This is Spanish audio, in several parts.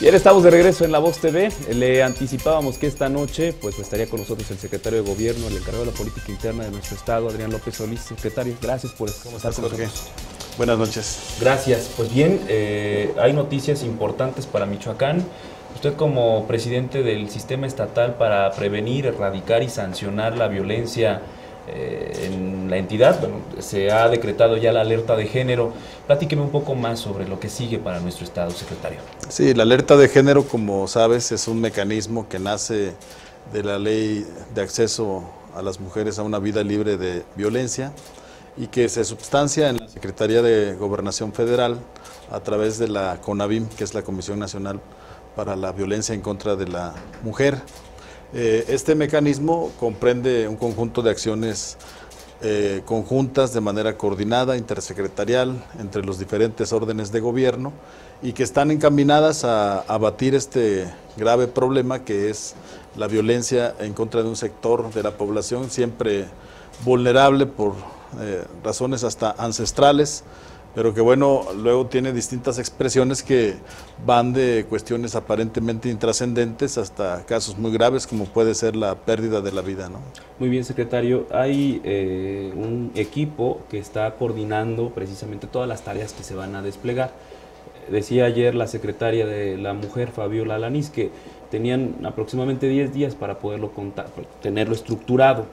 Bien, estamos de regreso en La Voz TV. Le anticipábamos que esta noche pues estaría con nosotros el secretario de Gobierno, el encargado de la política interna de nuestro estado, Adrián López Solís. Secretario, gracias por estar con nosotros. Buenas noches. Gracias. Pues bien, hay noticias importantes para Michoacán. Usted como presidente del sistema estatal para prevenir, erradicar y sancionar la violencia en la entidad, bueno, se ha decretado ya la alerta de género. Platíqueme un poco más sobre lo que sigue para nuestro estado, secretario. Sí, la alerta de género, como sabes, es un mecanismo que nace de la ley de acceso a las mujeres a una vida libre de violencia y que se substancia en la Secretaría de Gobernación Federal a través de la CONAVIM, que es la Comisión Nacional para la Violencia en contra de la Mujer. Este mecanismo comprende un conjunto de acciones conjuntas de manera coordinada, intersecretarial, entre los diferentes órdenes de gobierno y que están encaminadas a abatir este grave problema que es la violencia en contra de un sector de la población siempre vulnerable por razones hasta ancestrales, pero que bueno, luego tiene distintas expresiones que van de cuestiones aparentemente intrascendentes hasta casos muy graves como puede ser la pérdida de la vida, ¿no? Muy bien, secretario. Hay un equipo que está coordinando precisamente todas las tareas que se van a desplegar. Decía ayer la secretaria de la Mujer, Fabiola Alanís, que tenían aproximadamente 10 días para poderlo contar, tenerlo estructurado.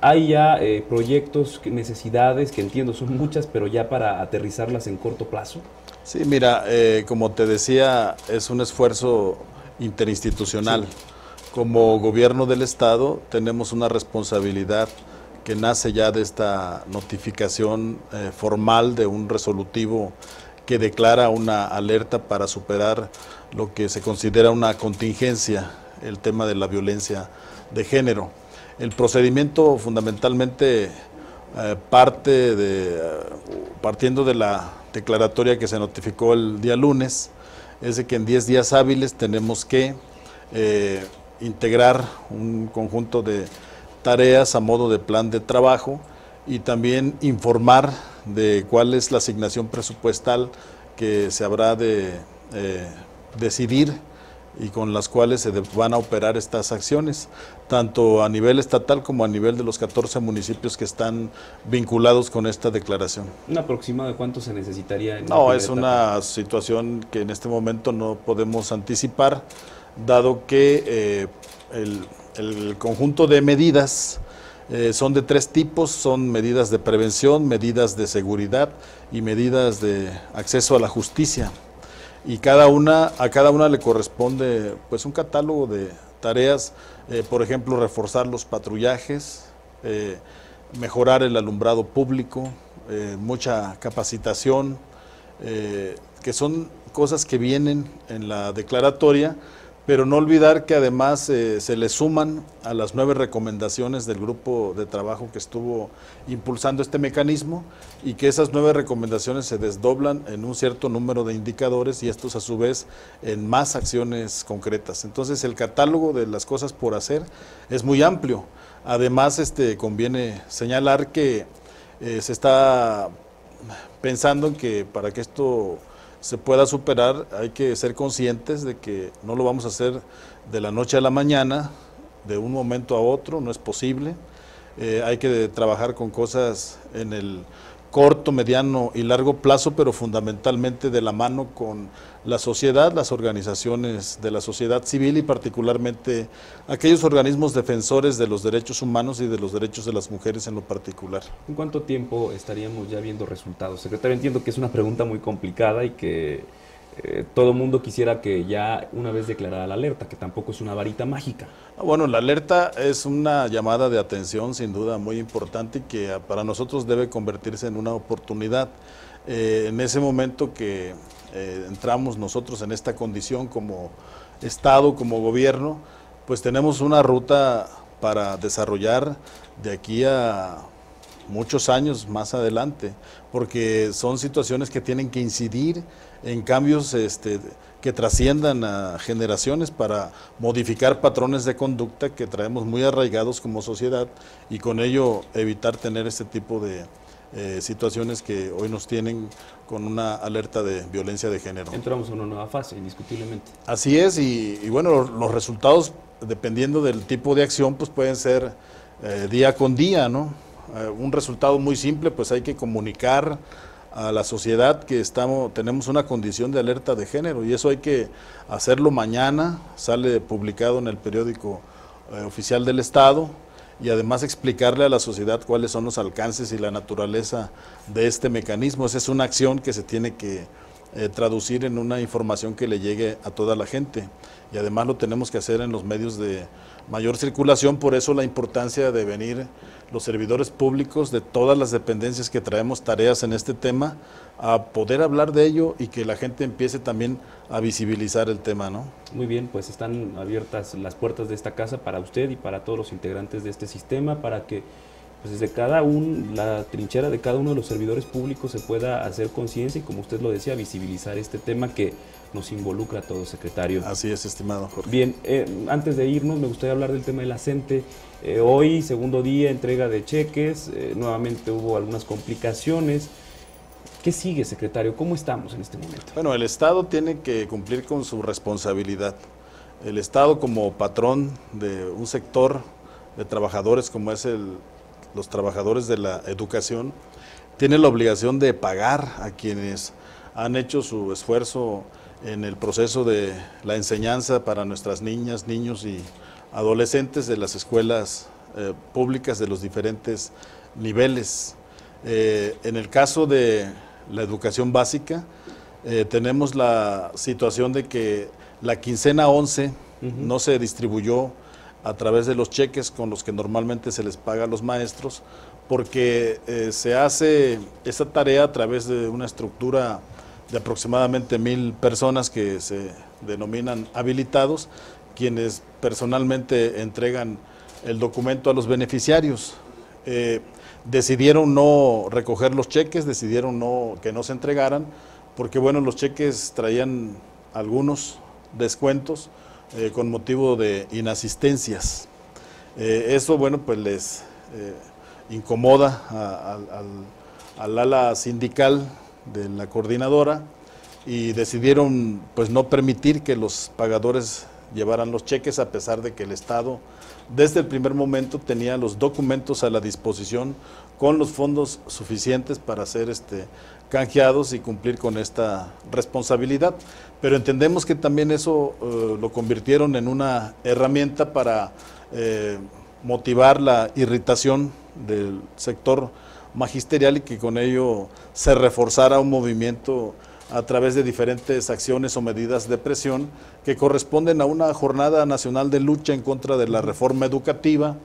Hay ya proyectos, necesidades, que entiendo son muchas, pero ya para aterrizarlas en corto plazo. Sí, mira, como te decía, es un esfuerzo interinstitucional. Sí. Como gobierno del Estado tenemos una responsabilidad que nace ya de esta notificación formal de un resolutivo que declara una alerta para superar lo que se considera una contingencia, el tema de la violencia de género. El procedimiento fundamentalmente partiendo de la declaratoria que se notificó el día lunes, es de que en 10 días hábiles tenemos que integrar un conjunto de tareas a modo de plan de trabajo y también informar de cuál es la asignación presupuestal que se habrá de decidir y con las cuales se van a operar estas acciones, tanto a nivel estatal como a nivel de los 14 municipios que están vinculados con esta declaración. ¿Un aproximado de cuánto se necesitaría? No, es una situación que en este momento no podemos anticipar, dado que el conjunto de medidas son de 3 tipos, son medidas de prevención, medidas de seguridad y medidas de acceso a la justicia. Y a cada una le corresponde pues un catálogo de tareas, por ejemplo, reforzar los patrullajes, mejorar el alumbrado público, mucha capacitación, que son cosas que vienen en la declaratoria, pero no olvidar que además se le suman a las 9 recomendaciones del grupo de trabajo que estuvo impulsando este mecanismo y que esas 9 recomendaciones se desdoblan en un cierto número de indicadores y estos a su vez en más acciones concretas. Entonces el catálogo de las cosas por hacer es muy amplio. Además conviene señalar que se está pensando en que para que esto se pueda superar, hay que ser conscientes de que no lo vamos a hacer de la noche a la mañana, de un momento a otro, no es posible. Hay que trabajar con cosas en el corto, mediano y largo plazo, pero fundamentalmente de la mano con la sociedad, las organizaciones de la sociedad civil y particularmente aquellos organismos defensores de los derechos humanos y de los derechos de las mujeres en lo particular. ¿En cuánto tiempo estaríamos ya viendo resultados? Secretario, entiendo que es una pregunta muy complicada y que todo mundo quisiera que ya una vez declarada la alerta, que tampoco es una varita mágica. Bueno, la alerta es una llamada de atención sin duda muy importante y que para nosotros debe convertirse en una oportunidad. En ese momento que entramos nosotros en esta condición como Estado, como gobierno, pues tenemos una ruta para desarrollar de aquí a muchos años más adelante, porque son situaciones que tienen que incidir en cambios que trasciendan a generaciones para modificar patrones de conducta que traemos muy arraigados como sociedad y con ello evitar tener este tipo de situaciones que hoy nos tienen con una alerta de violencia de género. Entramos en una nueva fase, indiscutiblemente. Así es, y bueno, los resultados, dependiendo del tipo de acción, pues pueden ser día con día, ¿no? Un resultado muy simple, pues hay que comunicar a la sociedad que tenemos una condición de alerta de género, y eso hay que hacerlo mañana, sale publicado en el periódico oficial del Estado, y además explicarle a la sociedad cuáles son los alcances y la naturaleza de este mecanismo. Esa es una acción que se tiene que traducir en una información que le llegue a toda la gente, y además lo tenemos que hacer en los medios de mayor circulación. Por eso la importancia de venir los servidores públicos de todas las dependencias que traemos tareas en este tema, a poder hablar de ello y que la gente empiece también a visibilizar el tema, ¿no? Muy bien, pues están abiertas las puertas de esta casa para usted y para todos los integrantes de este sistema, para que pues desde la trinchera de cada uno de los servidores públicos se pueda hacer conciencia y, como usted lo decía, visibilizar este tema que nos involucra a todos, secretario. Así es, estimado Jorge. Bien, antes de irnos me gustaría hablar del tema de la CENTE. Hoy, segundo día, entrega de cheques, nuevamente hubo algunas complicaciones. ¿Qué sigue, secretario? ¿Cómo estamos en este momento? Bueno, el Estado tiene que cumplir con su responsabilidad. El Estado, como patrón de un sector de trabajadores como es los trabajadores de la educación, tiene la obligación de pagar a quienes han hecho su esfuerzo en el proceso de la enseñanza para nuestras niñas, niños y adolescentes de las escuelas públicas de los diferentes niveles. En el caso de la educación básica, tenemos la situación de que la quincena 11 no se distribuyó a través de los cheques con los que normalmente se les paga a los maestros, porque se hace esta tarea a través de una estructura de aproximadamente 1000 personas que se denominan habilitados, quienes personalmente entregan el documento a los beneficiarios. Decidieron no recoger los cheques, decidieron que no se entregaran, porque bueno, los cheques traían algunos descuentos con motivo de inasistencias. Eso, bueno, pues les incomoda al ala sindical de la coordinadora, y decidieron pues no permitir que los pagadores llevaran los cheques, a pesar de que el Estado desde el primer momento tenía los documentos a la disposición con los fondos suficientes para ser canjeados y cumplir con esta responsabilidad. Pero entendemos que también eso lo convirtieron en una herramienta para motivar la irritación del sector magisterial, y que con ello se reforzara un movimiento a través de diferentes acciones o medidas de presión que corresponden a una jornada nacional de lucha en contra de la reforma educativa,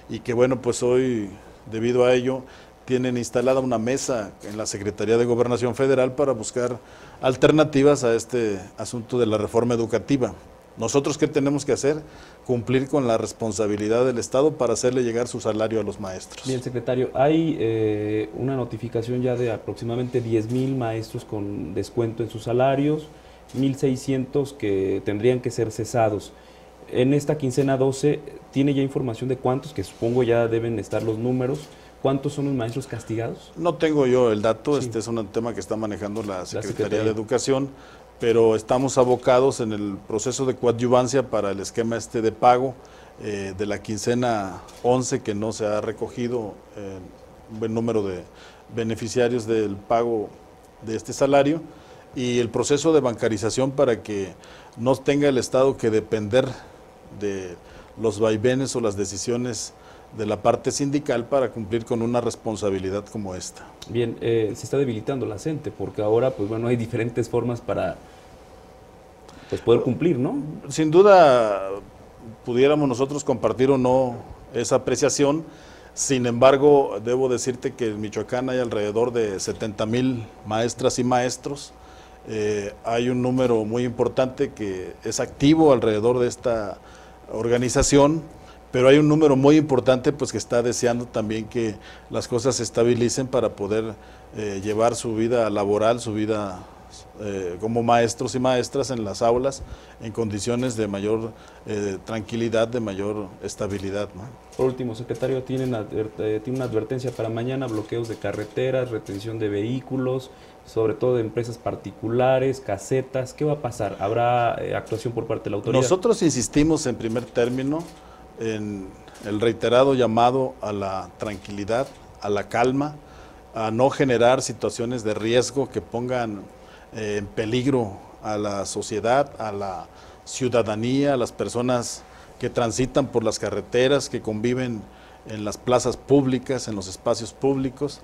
y que bueno, pues hoy, debido a ello, tienen instalada una mesa en la Secretaría de Gobernación Federal para buscar alternativas a este asunto de la reforma educativa. ¿Nosotros qué tenemos que hacer? Cumplir con la responsabilidad del Estado para hacerle llegar su salario a los maestros. Bien, secretario, hay una notificación ya de aproximadamente 10,000 maestros con descuento en sus salarios, 1,600 que tendrían que ser cesados. En esta quincena 12, ¿tiene ya información de cuántos, que supongo ya deben estar los números, cuántos son los maestros castigados? No tengo yo el dato, Sí. Este es un tema que está manejando la Secretaría de Educación, pero estamos abocados en el proceso de coadyuvancia para el esquema de pago de la quincena 11, que no se ha recogido un buen número de beneficiarios del pago de este salario, y el proceso de bancarización para que no tenga el Estado que depender de los vaivenes o las decisiones de la parte sindical para cumplir con una responsabilidad como esta. Bien, se está debilitando la CENTE porque ahora, pues bueno, hay diferentes formas para pues poder cumplir, ¿no? Sin duda pudiéramos nosotros compartir o no esa apreciación. Sin embargo, debo decirte que en Michoacán hay alrededor de 70,000 maestras y maestros. Hay un número muy importante que es activo alrededor de esta organización, pero hay un número muy importante pues que está deseando también que las cosas se estabilicen para poder llevar su vida laboral, su vida como maestros y maestras en las aulas en condiciones de mayor tranquilidad, de mayor estabilidad, ¿no? Por último, secretario, tiene una advertencia para mañana: bloqueos de carreteras, retención de vehículos, sobre todo de empresas particulares, casetas. ¿Qué va a pasar? ¿Habrá actuación por parte de la autoridad? Nosotros insistimos en primer término en el reiterado llamado a la tranquilidad, a la calma, a no generar situaciones de riesgo que pongan en peligro a la sociedad, a la ciudadanía, a las personas que transitan por las carreteras, que conviven en las plazas públicas, en los espacios públicos.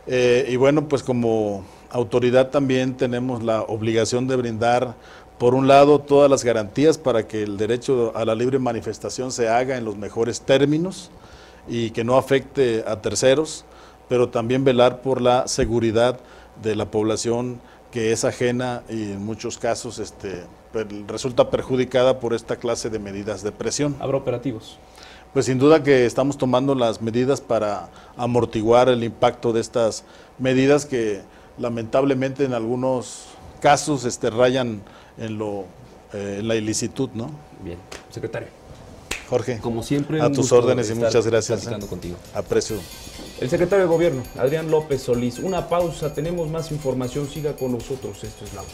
Y bueno, pues como autoridad también tenemos la obligación de brindar, por un lado, todas las garantías para que el derecho a la libre manifestación se haga en los mejores términos y que no afecte a terceros, pero también velar por la seguridad de la población que es ajena y en muchos casos resulta perjudicada por esta clase de medidas de presión. ¿Habrá operativos? Pues sin duda que estamos tomando las medidas para amortiguar el impacto de estas medidas que lamentablemente en algunos casos rayan en la ilicitud, ¿no? Bien, secretario. Jorge, Como siempre, a tus órdenes y muchas gracias. Platicando contigo. Aprecio. El secretario de Gobierno, Adrián López Solís. Una pausa, tenemos más información, siga con nosotros, esto es La Voz.